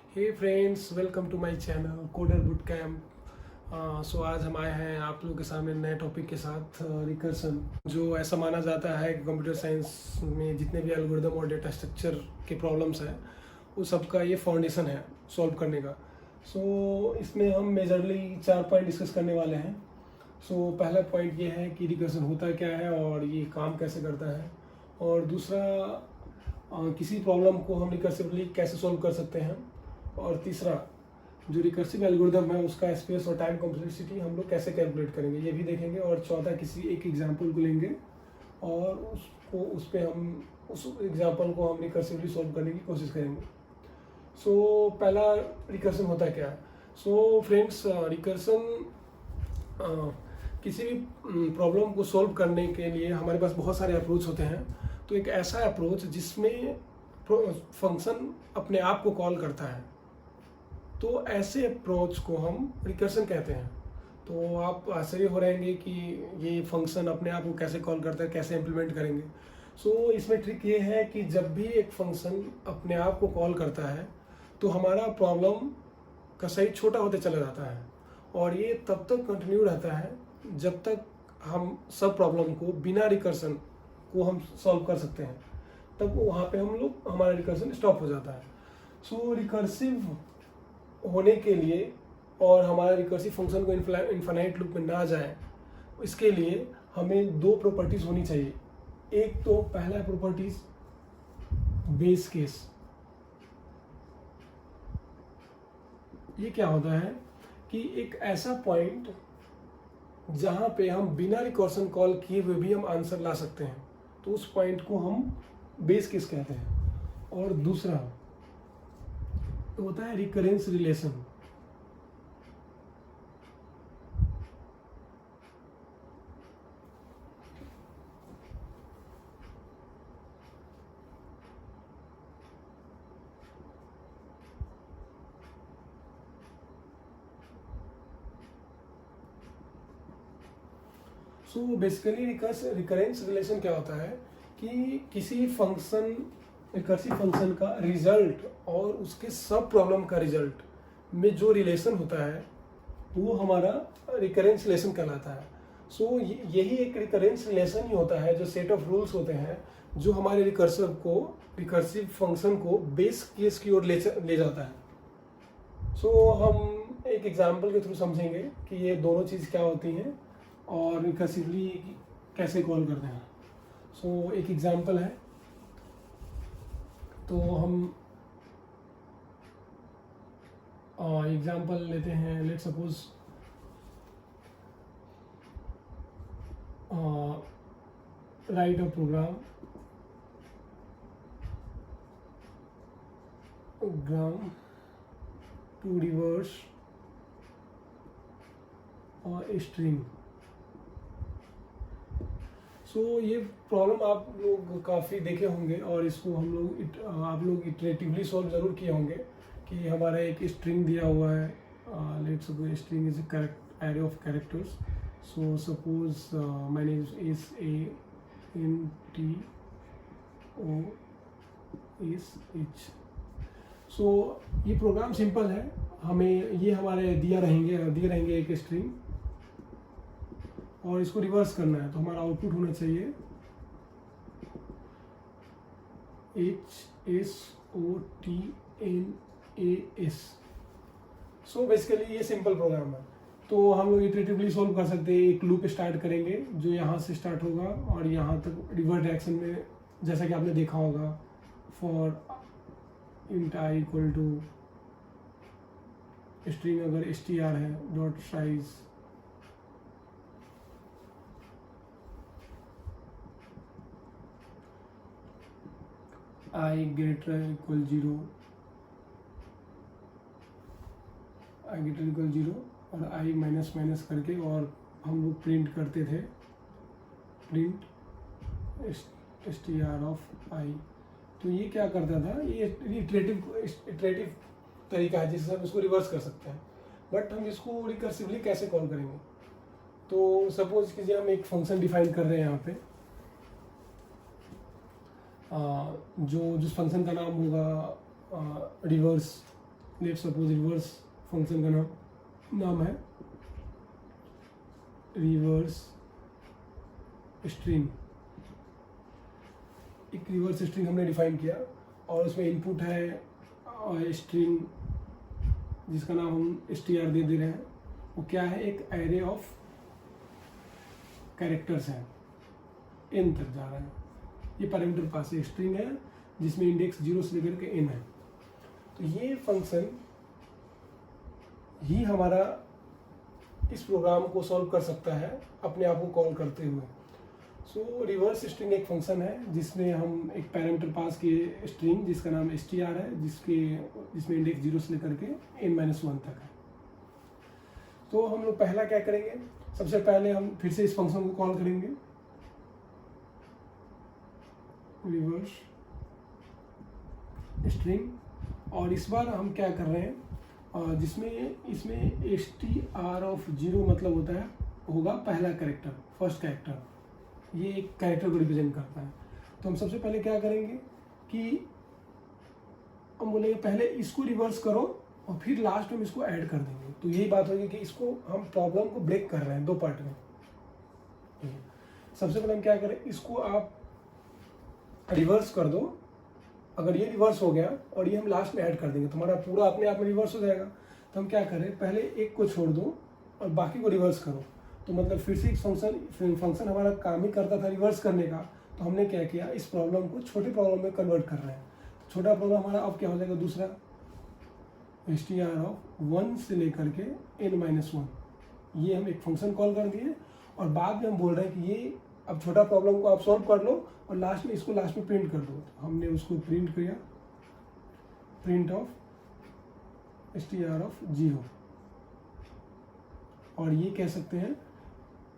Hey friends, welcome to my channel coder boot camp. So आज हम आए हैं आप लोगों के सामने नए टॉपिक के साथ, रिकर्सन। जो ऐसा माना जाता है कि कंप्यूटर साइंस में जितने भी एल्गोरिदम और डेटा स्ट्रक्चर के प्रॉब्लम्स हैं उस सबका ये फाउंडेशन है सॉल्व करने का। सो इसमें हम मेजरली 4 पॉइंट डिस्कस करने वाले हैं। सो पहला पॉइंट ये है कि रिकर्सन होता क्या है और ये काम कैसे करता है, और दूसरा किसी प्रॉब्लम को हम रिकर्सिवली कैसे सॉल्व कर सकते हैं, और तीसरा जो रिकर्सिव एल्गोरिदम है उसका स्पेस और टाइम कॉम्प्लेक्सिटी हम लोग कैसे कैलकुलेट करेंगे ये भी देखेंगे, और चौथा किसी एक एग्जांपल को लेंगे और उसको उस एग्जांपल को हम रिकर्सिवली सॉल्व करने की कोशिश करेंगे। सो पहला रिकर्सन होता है क्या? सो फ्रेंड्स, रिकर्सन किसी भी प्रॉब्लम को सॉल्व करने के लिए हमारे पास बहुत सारे अप्रोच होते हैं। तो एक ऐसा अप्रोच जिसमें फंक्शन अपने आप को कॉल करता है, तो ऐसे अप्रोच को हम रिकर्सन कहते हैं। तो आप आश्चर्य हो रहेंगे कि ये फंक्शन अपने आप को कैसे कॉल करता है, कैसे इम्प्लीमेंट करेंगे। सो इसमें ट्रिक ये है कि जब भी एक फंक्शन अपने आप को कॉल करता है तो हमारा प्रॉब्लम का साइज छोटा होते चला जाता है, और ये तब तक कंटिन्यू रहता है जब तक हम सब प्रॉब्लम को बिना रिकर्सन को हम सॉल्व कर सकते हैं, तब वहाँ पे हमारा रिकर्सन स्टॉप हो जाता है। सो रिकर्सिव होने के लिए और हमारा रिकर्सिव फंक्शन को इन्फिनाइट लूप में ना जाए, इसके लिए हमें 2 प्रॉपर्टीज होनी चाहिए। एक तो पहला प्रॉपर्टीज बेस केस। ये क्या होता है कि एक ऐसा पॉइंट जहाँ पे हम बिना रिकर्सन कॉल किए हुए भी हम आंसर ला सकते हैं, तो उस पॉइंट को हम बेस केस कहते हैं। और दूसरा होता है recurrence relation. So basically recurrence relation क्या होता है कि किसी फंक्शन, रिकर्सिव फंक्शन का रिजल्ट और उसके सब प्रॉब्लम का रिजल्ट में जो रिलेशन होता है वो हमारा रिकरेंस रिलेशन कहलाता है। सो यही एक रिकरेंस रिलेशन ही होता है, जो सेट ऑफ रूल्स होते हैं जो हमारे रिकर्सिव फंक्शन को बेस केस की ओर ले जाता है। सो हम एक एग्जांपल के थ्रू समझेंगे कि ये दोनों चीज़ क्या होती हैं और रिकर्सिवली कैसे कॉल करते हैं। सो एक एग्जांपल है, तो हम एग्जांपल लेते हैं। Let suppose write a program to reverse और स्ट्रिंग। सो ये प्रॉब्लम आप लोग काफ़ी देखे होंगे और इसको आप लोग इटरेटिवली सॉल्व ज़रूर किए होंगे कि हमारा एक स्ट्रिंग दिया हुआ है। Let's suppose string is a array of characters. So suppose my name is A N T O is H. So ये प्रोग्राम सिंपल है, हमें ये हमारे दिए रहेंगे एक स्ट्रिंग, और इसको रिवर्स करना है। तो हमारा आउटपुट होना चाहिए HSOTNAS। सो बेसिकली ये सिंपल प्रोग्राम है। तो हम लोग इटरेटिवली सॉल्व कर सकते हैं। एक लूप स्टार्ट करेंगे जो यहाँ से स्टार्ट होगा और यहाँ तक रिवर्स डायरेक्शन में, जैसा कि आपने देखा होगा, for int i equal to string अगर str है dot size i greater equal 0 और i माइनस माइनस करके, और हम लोग प्रिंट करते थे प्रिंट str ऑफ i। तो ये क्या करता था, ये इटरेटिव तरीका है जिससे हम इसको रिवर्स कर सकते हैं। बट हम इसको रिकर्सिवली कैसे कॉल करेंगे? तो सपोज कीजिए हम एक फंक्शन डिफाइन कर रहे हैं यहाँ पे, जो जिस फंक्शन का नाम होगा reverse let's suppose reverse function का नाम है रिवर्स स्ट्रिंग। एक रिवर्स स्ट्रिंग हमने डिफाइन किया और उसमें इनपुट है स्ट्रिंग जिसका नाम हम str दे रहे हैं। वो क्या है, एक एरे ऑफ कैरेक्टर्स है, n तक जा रहा है। ये पैरामीटर पास है, स्ट्रिंग है जिसमें इंडेक्स 0 से लेकर के n है। तो ये फंक्शन ही हमारा इस प्रोग्राम को सॉल्व कर सकता है अपने आप को कॉल करते हुए। सो रिवर्स स्ट्रिंग एक फंक्शन है जिसमें हम एक पैरामीटर पास किए स्ट्रिंग जिसका नाम str है, जिसमें इंडेक्स 0 से लेकर के n-1 तक है। तो हम लोग पहला क्या करेंगे, सबसे पहले हम फिर से इस फंक्शन को कॉल करेंगे रिवर्स स्ट्रिंग, और इस बार हम क्या कर रहे हैं इसमें str ऑफ 0 मतलब होगा पहला कैरेक्टर, फर्स्ट कैरेक्टर। ये एक कैरेक्टर को रिप्रेजेंट करता है। तो हम सबसे पहले क्या करेंगे कि हम बोलेंगे पहले इसको रिवर्स करो और फिर लास्ट में इसको ऐड कर देंगे। तो यही बात होगी कि इसको हम प्रॉब्लम को ब्रेक कर रहे हैं दो पार्ट में। सबसे पहले हम क्या करें, इसको आप रिवर्स कर दो। अगर ये रिवर्स हो गया और ये हम लास्ट में ऐड कर देंगे तो हमारा पूरा अपने आप में रिवर्स हो जाएगा। तो हम क्या करें, पहले एक को छोड़ दो और बाकी को रिवर्स करो। तो मतलब फिर से एक फंक्शन हमारा काम ही करता था रिवर्स करने का। तो हमने क्या किया, इस प्रॉब्लम को छोटे प्रॉब्लम में कन्वर्ट कर रहे हैं। तो छोटा प्रॉब्लम हमारा अब क्या हो जाएगा, दूसरा str ऑफ 1 से लेकर के n-1। ये हम एक फंक्शन कॉल कर दिए और बाद में हम बोल रहे हैं कि ये अब छोटा प्रॉब्लम को आप सॉल्व कर लो और लास्ट में प्रिंट कर दो। तो हमने उसको प्रिंट किया, प्रिंट ऑफ str ऑफ 0। और ये कह सकते हैं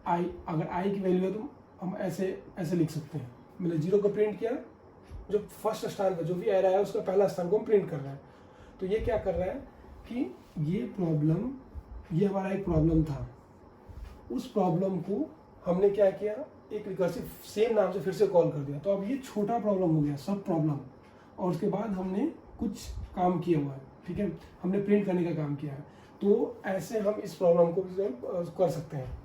i, अगर i की वैल्यू है तो हम ऐसे लिख सकते हैं। मैंने 0 को प्रिंट किया, जो फर्स्ट स्थान पर जो भी एरे है उसका पहला स्थान को हम प्रिंट कर रहे हैं। तो ये क्या कर रहा है कि ये हमारा एक प्रॉब्लम था, उस प्रॉब्लम को हमने क्या किया, एक रिकर्सिव सेम नाम से फिर से कॉल कर दिया। तो अब ये छोटा प्रॉब्लम हो गया, सब प्रॉब्लम, और उसके बाद हमने कुछ काम किया हुआ है, ठीक है, हमने प्रिंट करने का काम किया है। तो ऐसे हम इस प्रॉब्लम को कर सकते हैं।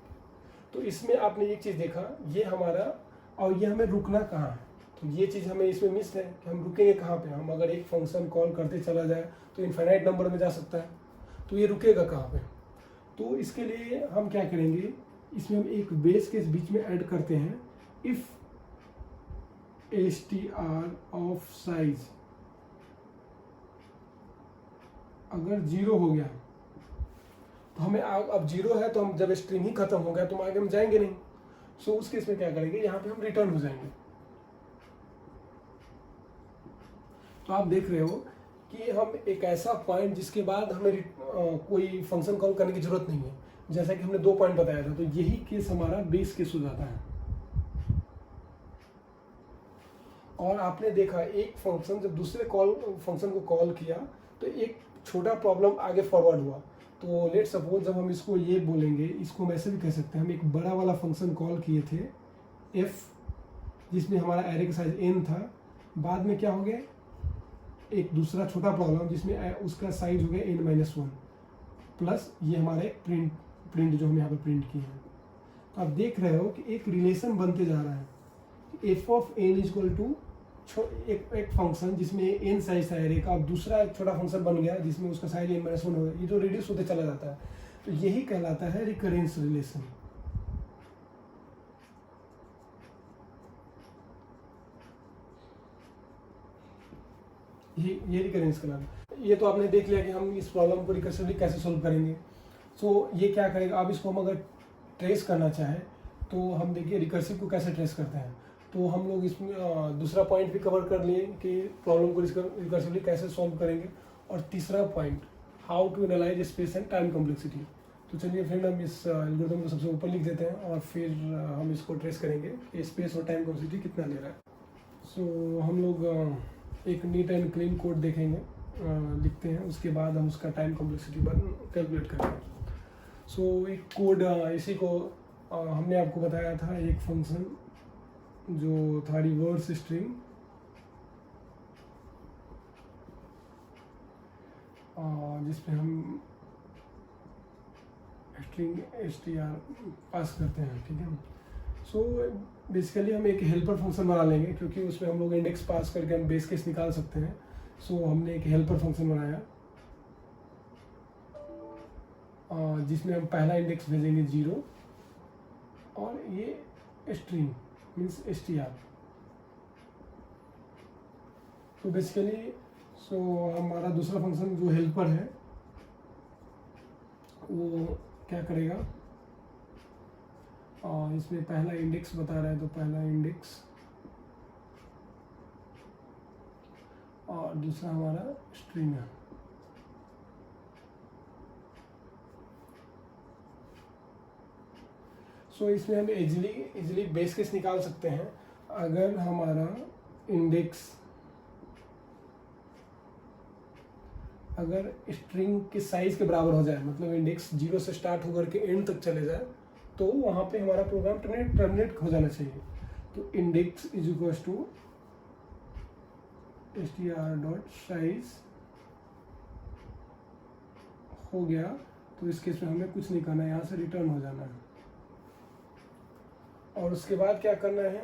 तो इसमें आपने एक चीज़ देखा, ये हमारा, और ये हमें रुकना कहाँ है। तो ये चीज़ हमें इसमें मिस है कि हम रुकेंगे कहाँ पे। हम अगर एक फंक्शन कॉल करते चला जाए तो इनफाइनाइट नंबर में जा सकता है, तो ये रुकेगा कहाँ पे। तो इसके लिए हम क्या करेंगे, इसमें हम एक बेस के बीच में ऐड करते हैं इफ str ऑफ साइज अगर 0 हो गया तो हमें अब 0 है, तो हम जब स्ट्रिंग ही खत्म हो गया तो आगे हम जाएंगे नहीं। सो उस केस में क्या करेंगे, यहाँ पे हम रिटर्न हो जाएंगे। तो आप देख रहे हो कि हम एक ऐसा पॉइंट जिसके बाद हमें कोई फंक्शन कॉल करने की जरूरत नहीं है, जैसा कि हमने 2 पॉइंट बताया था। तो यही केस हमारा बेस केस हो जाता है। और आपने देखा एक फंक्शन जब दूसरे फंक्शन को कॉल किया तो एक छोटा प्रॉब्लम आगे फॉरवर्ड हुआ। तो लेट्स सपोज जब हम इसको ये बोलेंगे, इसको हम ऐसे भी कह सकते हैं, हम एक बड़ा वाला फंक्शन कॉल किए थे f, जिसमें हमारा एरे का साइज n था। बाद में क्या हो गया, एक दूसरा छोटा प्रॉब्लम जिसमें उसका साइज हो गया n-1 प्लस ये हमारे प्रिंट जो हम यहाँ पर प्रिंट किए हैं। तो आप देख रहे हो कि एक रिलेशन बनते जा रहा है, f of n equal to एक फंक्शन जिसमें n साइज था एरे का, अब दूसरा एक छोटा फंक्शन बन गया जिसमें उसका साइज n-1 हो गया। ये जो रिड्यूस होते चला जाता है, तो यही कहलाता है रिकरेंस रिलेशन। ये रिकरेंस कहलाता है। ये तो आपने देख लिया कि हम इस प्रॉब्लम को रिकर्सिवली कैसे सोल्व करेंगे। सो ये क्या करेगा, अब इसको हम अगर ट्रेस करना चाहें तो हम देखिए रिकर्सिव को कैसे ट्रेस करते हैं। तो हम लोग इसमें दूसरा पॉइंट भी कवर कर लिए कि प्रॉब्लम को रिकर्सिवली कैसे सॉल्व करेंगे, और तीसरा point how to analyse space and time complexity. तो चलिए फ्रेंड, हम इस एल्गोरिथम को सबसे ऊपर लिख देते हैं और फिर हम इसको ट्रेस करेंगे कि स्पेस और टाइम कॉम्प्लेक्सिटी कितना ले रहा है। सो हम लोग एक नीट एंड क्लीन कोड देखेंगे, लिखते हैं, उसके बाद हम उसका टाइम कॉम्प्लेक्सिटी कैलकुलेट करेंगे। सो एक कोड इसी को हमने आपको बताया था, एक फंक्शन जो था रिवर्स स्ट्रिंग, जिसमें हम स्ट्रिंग str पास करते हैं, ठीक है। सो बेसिकली हम एक हेल्पर फंक्शन बना लेंगे, क्योंकि उसमें हम लोग इंडेक्स पास करके हम बेस केस निकाल सकते हैं। सो हमने एक हेल्पर फंक्शन बनाया जिसमें हम पहला इंडेक्स भेजेंगे 0 और ये स्ट्रिंग मीन्स str। तो बेसिकली हमारा दूसरा फंक्शन जो हेल्पर है वो क्या करेगा, इसमें पहला इंडेक्स बता रहा है तो पहला इंडेक्स और दूसरा हमारा स्ट्रिंग है। इसमें हम इजीली बेस केस निकाल सकते हैं। अगर हमारा इंडेक्स अगर स्ट्रिंग के साइज के बराबर हो जाए, मतलब इंडेक्स 0 से स्टार्ट होकर के एंड तक चले जाए, तो वहाँ पे हमारा प्रोग्राम टर्मिनेट हो जाना चाहिए। तो index is equal to str.size हो गया। तो इस केस में हमें कुछ नहीं करना है, यहाँ से रिटर्न हो जाना है। और उसके बाद क्या करना है,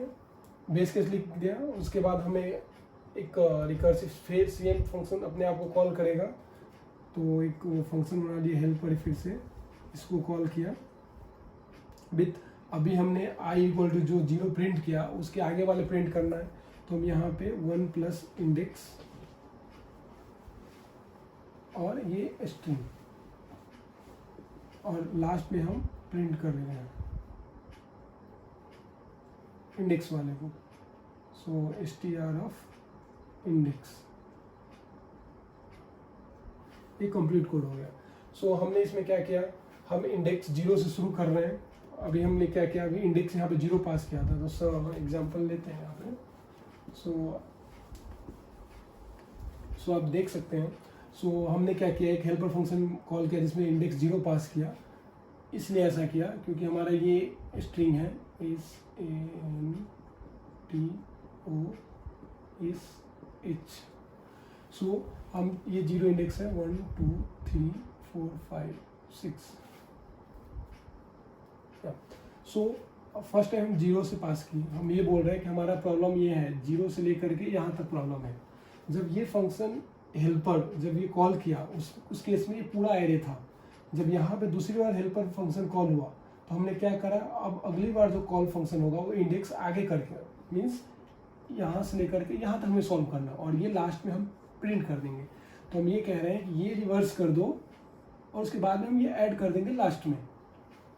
बेस केस लिख दिया, उसके बाद हमें एक रिकर्सिव फिर सेम फंक्शन अपने आप को कॉल करेगा। तो एक फंक्शन बना लिया हेल्पर, फिर से इसको कॉल किया विथ, अभी हमने i इक्वल टू जो 0 प्रिंट किया उसके आगे वाले प्रिंट करना है। तो हम यहाँ पे 1 प्लस इंडेक्स और ये स्ट्रिंग और लास्ट में हम प्रिंट कर रहे हैं इंडेक्स वाले को। सो str ऑफ इंडेक्स, ये कंप्लीट कोड हो गया। हमने इसमें क्या किया, हम इंडेक्स 0 से शुरू कर रहे हैं। अभी हमने क्या किया, अभी इंडेक्स यहाँ पे 0 पास किया था। तो एग्जांपल लेते हैं यहाँ पे। आप देख सकते हैं। हमने क्या किया, एक हेल्पर फंक्शन कॉल किया जिसमें इंडेक्स 0 पास किया। इसलिए ऐसा किया क्योंकि हमारा ये स्ट्रिंग है STOSH। हम ये 0 इंडेक्स है 1 2 3 4 5 6। फर्स्ट टाइम हम 0 से पास की। हम ये बोल रहे हैं कि हमारा प्रॉब्लम ये है, 0 से लेकर के यहाँ तक प्रॉब्लम है। जब ये फंक्शन हेल्पर जब ये कॉल किया उस केस में ये पूरा एरे था। जब यहाँ पे दूसरी बार हेल्पर फंक्शन कॉल हुआ तो हमने क्या करा, अब अगली बार जो कॉल फंक्शन होगा वो इंडेक्स आगे करके, मीन्स यहाँ से लेकर के यहाँ तक हमें सॉल्व करना, और ये लास्ट में हम प्रिंट कर देंगे। तो हम ये कह रहे हैं कि ये रिवर्स कर दो और उसके बाद में हम ये ऐड कर देंगे लास्ट में।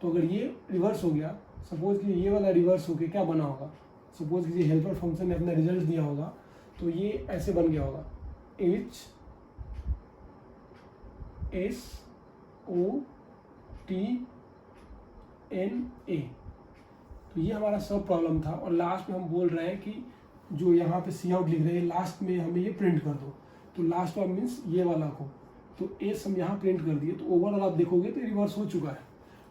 तो अगर ये रिवर्स हो गया, सपोज कि ये वाला रिवर्स होके क्या बना होगा, सपोज कि ये हेल्पर फंक्शन ने अपना रिजल्ट दिया होगा तो ये ऐसे बन गया होगा HSOTNA। तो ये हमारा सब प्रॉब्लम था। और लास्ट में हम बोल रहे हैं कि जो यहाँ पे सी आउट लिख रहे हैं लास्ट में हमें ये प्रिंट कर दो। तो लास्ट वाला मीन्स ये वाला को, तो एस हम यहाँ प्रिंट कर दिए। तो ओवरऑल आप देखोगे तो रिवर्स हो चुका है।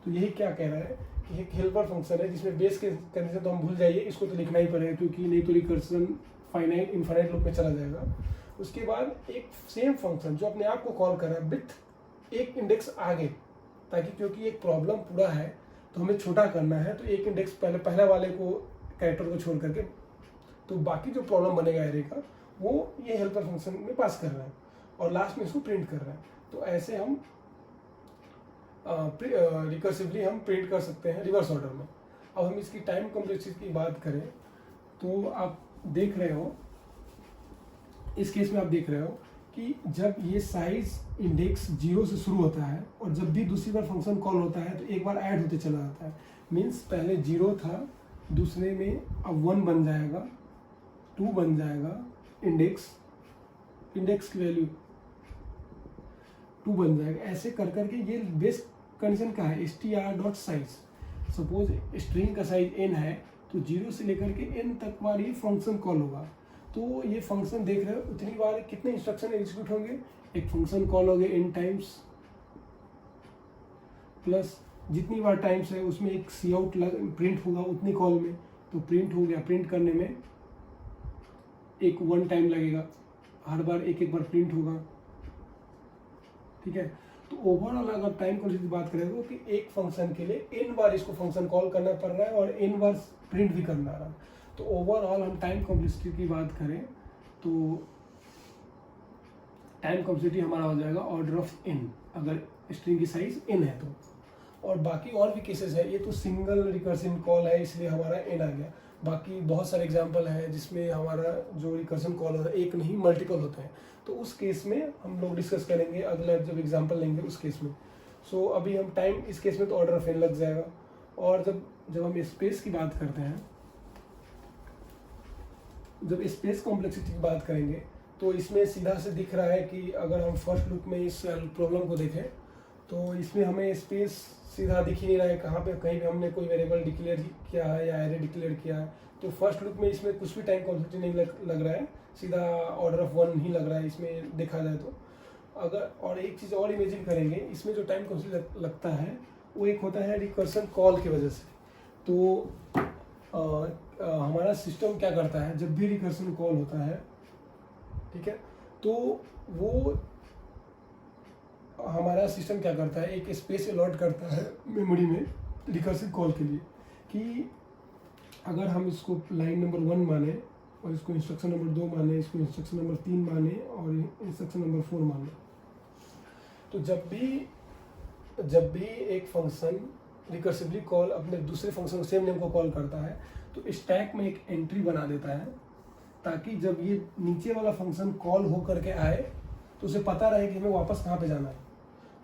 तो यही क्या कह रहा है कि एक हेल्पर फंक्शन है जिसमें बेस के कंडीशन तो हम भूल जाइए, इसको तो लिखना ही पड़ेगा क्योंकि नहीं तो रिकर्सन फाइनाइट इनफाइनाइट लूप में चला जाएगा। उसके बाद एक सेम फंक्शन जो अपने आप को कॉल कर रहा है विथ एक इंडेक्स आगे, ताकि क्योंकि एक प्रॉब्लम पूरा है तो हमें छोटा करना है। तो एक इंडेक्स पहले वाले को कैरेक्टर को छोड़ करके तो बाकी जो प्रॉब्लम बनेगा एरे का वो ये हेल्पर फंक्शन में पास कर रहा है और लास्ट में इसको प्रिंट कर रहा है। तो ऐसे हम रिकर्सिवली हम प्रिंट कर सकते हैं रिवर्स ऑर्डर में। अब हम इसकी टाइम कॉम्प्लेक्सिटी की बात करें तो आप देख रहे हो, इस केस में आप देख रहे हो कि जब ये साइज इंडेक्स 0 से शुरू होता है और जब भी दूसरी बार फंक्शन कॉल होता है तो एक बार ऐड होते चला जाता है। मीन्स पहले 0 था, दूसरे में अब 1 बन जाएगा, 2 बन जाएगा, इंडेक्स की वैल्यू 2 बन जाएगा। ऐसे कर करके ये बेस कंडीशन का है str.size। सपोज स्ट्रिंग का साइज n है तो 0 से लेकर के n तक बार ये फंक्शन कॉल होगा। तो ये फंक्शन देख रहे हो उतनी बार कितने इंस्ट्रक्शन एग्जीक्यूट होंगे, एक फंक्शन कॉल हो गए n टाइम्स प्लस जितनी बार टाइम्स है उसमें एक सी आउट प्रिंट होगा उतनी कॉल में। तो प्रिंट हो गया, प्रिंट करने में एक 1 टाइम लगेगा, हर बार एक बार प्रिंट होगा। ठीक है। तो ओवरऑल अगर टाइम कॉम्प्लेक्सिटी की बात करें तो कि एक फंक्शन के लिए n बार इसको फंक्शन कॉल करना पड़ रहा है और n बार प्रिंट भी करना रहा है। तो ओवरऑल हम टाइम कॉम्प्लेक्सिटी की बात करें तो टाइम कॉम्प्लेक्सिटी हमारा हो जाएगा ऑर्डर ऑफ n, अगर स्ट्रिंग की साइज n है तो। और बाकी और भी केसेस है, ये तो सिंगल रिकर्सिव कॉल है इसलिए हमारा n आ गया। बाकी बहुत सारे एग्जांपल हैं जिसमें हमारा जो रिकर्सिव कॉल होता है एक नहीं मल्टीपल होते हैं, तो उस केस में हम लोग डिस्कस करेंगे अगला जब एग्जांपल लेंगे उस केस में। सो अभी हम टाइम, इस केस में तो ऑर्डर ऑफ n लग जाएगा। और जब हम स्पेस की बात करते हैं, जब स्पेस कॉम्प्लेक्सिटी की बात करेंगे तो इसमें सीधा से दिख रहा है कि अगर हम फर्स्ट लुक में इस प्रॉब्लम को देखें तो इसमें हमें स्पेस सीधा दिख ही नहीं रहा है, कहाँ पे कहीं भी हमने कोई वेरिएबल डिक्लेयर किया है या एरे डिक्लेयर किया है। तो फर्स्ट लुक में इसमें कुछ भी टाइम कॉम्प्लेक्सिटी नहीं लग रहा है, सीधा ऑर्डर ऑफ 1 ही लग रहा है इसमें देखा जाए तो। अगर और एक चीज़ और इमेजिन करेंगे, इसमें जो टाइम कॉम्प्लेक्सिटी लगता है वो एक होता है रिकर्सन कॉल की वजह से। तो हमारा सिस्टम क्या करता है, जब भी रिकर्सन कॉल होता है, ठीक है, तो वो हमारा सिस्टम क्या करता है, एक स्पेस अलॉट करता है मेमोरी में रिकर्सिव कॉल के लिए कि अगर हम इसको लाइन नंबर 1 माने और इसको इंस्ट्रक्शन नंबर 2 माने, इसको इंस्ट्रक्शन नंबर 3 माने और इंस्ट्रक्शन नंबर 4 माने, तो जब भी एक फंक्शन रिकर्सिवली कॉल अपने दूसरे फंक्शन सेम नेम को कॉल करता है तो स्टैक में एक एंट्री बना देता है ताकि जब ये नीचे वाला फंक्शन कॉल हो करके आए तो उसे पता रहे कि हमें वापस कहाँ पे जाना है।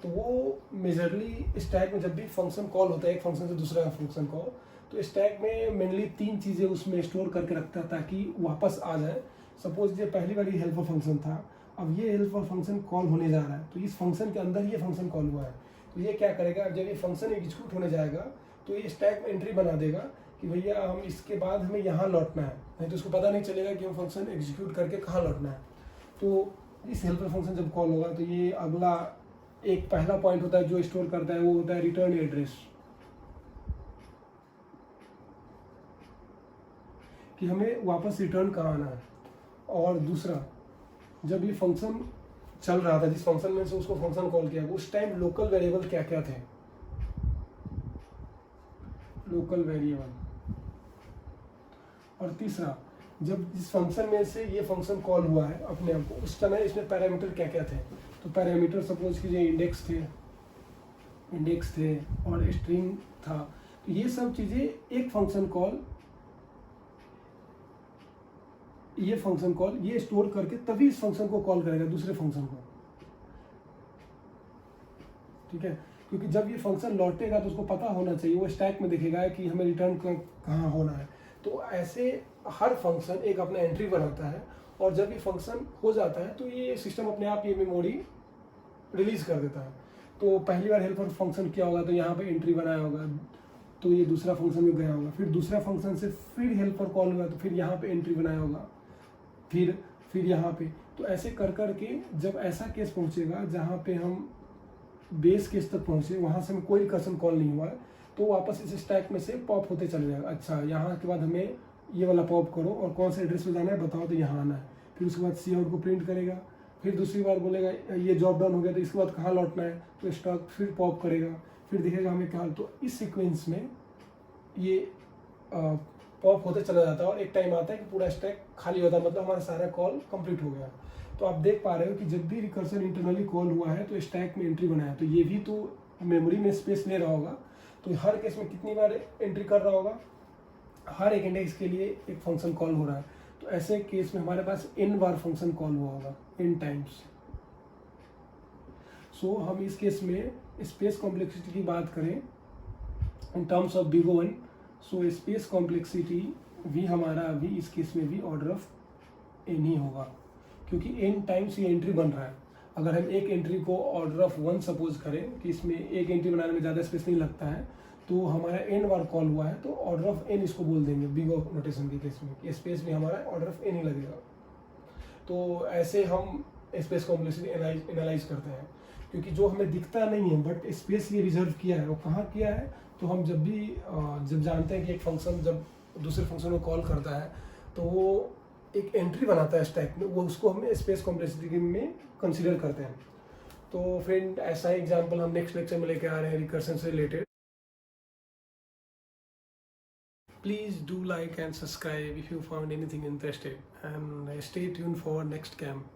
तो वो मेजरली स्टैक में जब भी फंक्शन कॉल होता है एक फंक्शन से दूसरा फंक्शन कॉल, तो स्टैक में मेनली 3 चीज़ें उसमें स्टोर करके रखता है ताकि वापस आ जाए। सपोज ये पहली वाली हेल्पर फंक्शन था, अब ये हेल्पर फंक्शन कॉल होने जा रहा है तो इस फंक्शन के अंदर ये फंक्शन कॉल हुआ है, तो ये क्या करेगा, जब ये फंक्शन एग्जीक्यूट होने जाएगा तो ये स्टैक में एंट्री बना देगा कि भैया हम इसके बाद हमें यहाँ लौटना है, नहीं तो उसको पता नहीं चलेगा कि हम फंक्शन एग्जीक्यूट करके कहाँ लौटना है। तो इस हेल्पर फंक्शन जब कॉल होगा तो ये अगला एक पहला पॉइंट होता है जो स्टोर करता है, वो होता है रिटर्न एड्रेस, कि हमें वापस रिटर्न कहाँ आना है। और दूसरा, जब ये फंक्शन चल रहा था, जिस फंक्शन में से उसको फंक्शन कॉल किया, उस टाइम लोकल वेरिएबल क्या क्या थे, लोकल वेरिएबल। और तीसरा, जब इस फंक्शन में से ये फंक्शन कॉल हुआ है अपने आप को, उस समय इसमें पैरामीटर क्या क्या थे। तो पैरामीटर सपोज कीजिए इंडेक्स थे और स्ट्रिंग था। तो ये सब चीज़ें एक फंक्शन कॉल, ये स्टोर करके तभी इस फंक्शन को कॉल करेगा दूसरे फंक्शन को, ठीक है। क्योंकि जब ये फंक्शन लौटेगा तो उसको पता होना चाहिए, वो स्टैक में दिखेगा कि हमें रिटर्न कहाँ होना है। तो ऐसे हर फंक्शन एक अपना एंट्री बनाता है और जब ये फंक्शन हो जाता है तो ये सिस्टम अपने आप ये मेमोरी रिलीज कर देता है। तो पहली बार हेल्पर फंक्शन किया होगा तो यहाँ पे एंट्री बनाया होगा, तो ये दूसरा फंक्शन में गया होगा, फिर दूसरा फंक्शन से फिर हेल्पर कॉल हुआ तो फिर यहाँ पे एंट्री बनाया होगा, फिर यहाँ पे। तो ऐसे कर के जब ऐसा केस पहुँचेगा जहाँ पे हम बेस केस तक पहुँचे, वहाँ से हमें कोई रिकर्सन कॉल नहीं हुआ है, तो वापस इस स्टैक में से पॉप होते चले जाएगा। अच्छा, यहाँ के बाद हमें ये वाला पॉप करो और कौन से एड्रेस पे जाना है बताओ, तो यहाँ आना है। फिर उसके बाद सी आउट को प्रिंट करेगा, फिर दूसरी बार बोलेगा ये जॉब डाउन हो गया तो इसके बाद कहाँ लौटना है, तो स्टैक फिर पॉप करेगा, फिर दिखेगा हमें क्या। तो इस सीक्वेंस में ये पॉप होते चला जाता है और एक टाइम आता है कि पूरा स्टैक खाली होता है, मतलब हमारा सारा कॉल कंप्लीट हो गया। तो आप देख पा रहे हो कि जब भी रिकर्सन इंटरनली कॉल हुआ है तो स्टैक में एंट्री बनाया, तो ये भी तो मेमोरी में स्पेस ले रहा होगा। तो हर केस में कितनी बार एंट्री कर रहा होगा, हर एक इंडेक्स के लिए एक फंक्शन कॉल हो रहा है। तो ऐसे केस में हमारे पास n बार फंक्शन कॉल हुआ होगा, n टाइम्स। सो हम इस केस में स्पेस कॉम्प्लेक्सिटी की बात करें in terms of big O, so space complexity भी हमारा अभी इस केस में भी ऑर्डर ऑफ n ही होगा, क्योंकि n टाइम्स ये एंट्री बन रहा है। अगर हम एक एंट्री को ऑर्डर ऑफ 1 सपोज करें कि इसमें एक एंट्री बनाने में ज़्यादा स्पेस नहीं लगता है, तो हमारा n बार कॉल हुआ है तो ऑर्डर ऑफ n इसको बोल देंगे बिग O नोटेशन के केस में, कि स्पेस में हमारा ऑर्डर ऑफ n ही लगेगा। तो ऐसे हम स्पेस कॉम्प्लेक्सिटी एनालाइज करते हैं, क्योंकि जो हमें दिखता नहीं है बट स्पेस ये रिजर्व किया है, वो कहाँ किया है। तो हम जब जानते हैं कि एक फंक्शन जब दूसरे फंक्शन को कॉल करता है तो वो एक एंट्री बनाता है स्टैक में, वो उसको हम स्पेस कॉम्प्लेक्सिटी में कंसीडर करते हैं। तो फ्रेंड ऐसा एग्जाम्पल हम नेक्स्ट लेक्चर में लेके आ रहे हैं रिकर्सन से related. Please do like and subscribe if you found anything interested, and stay tuned for next camp.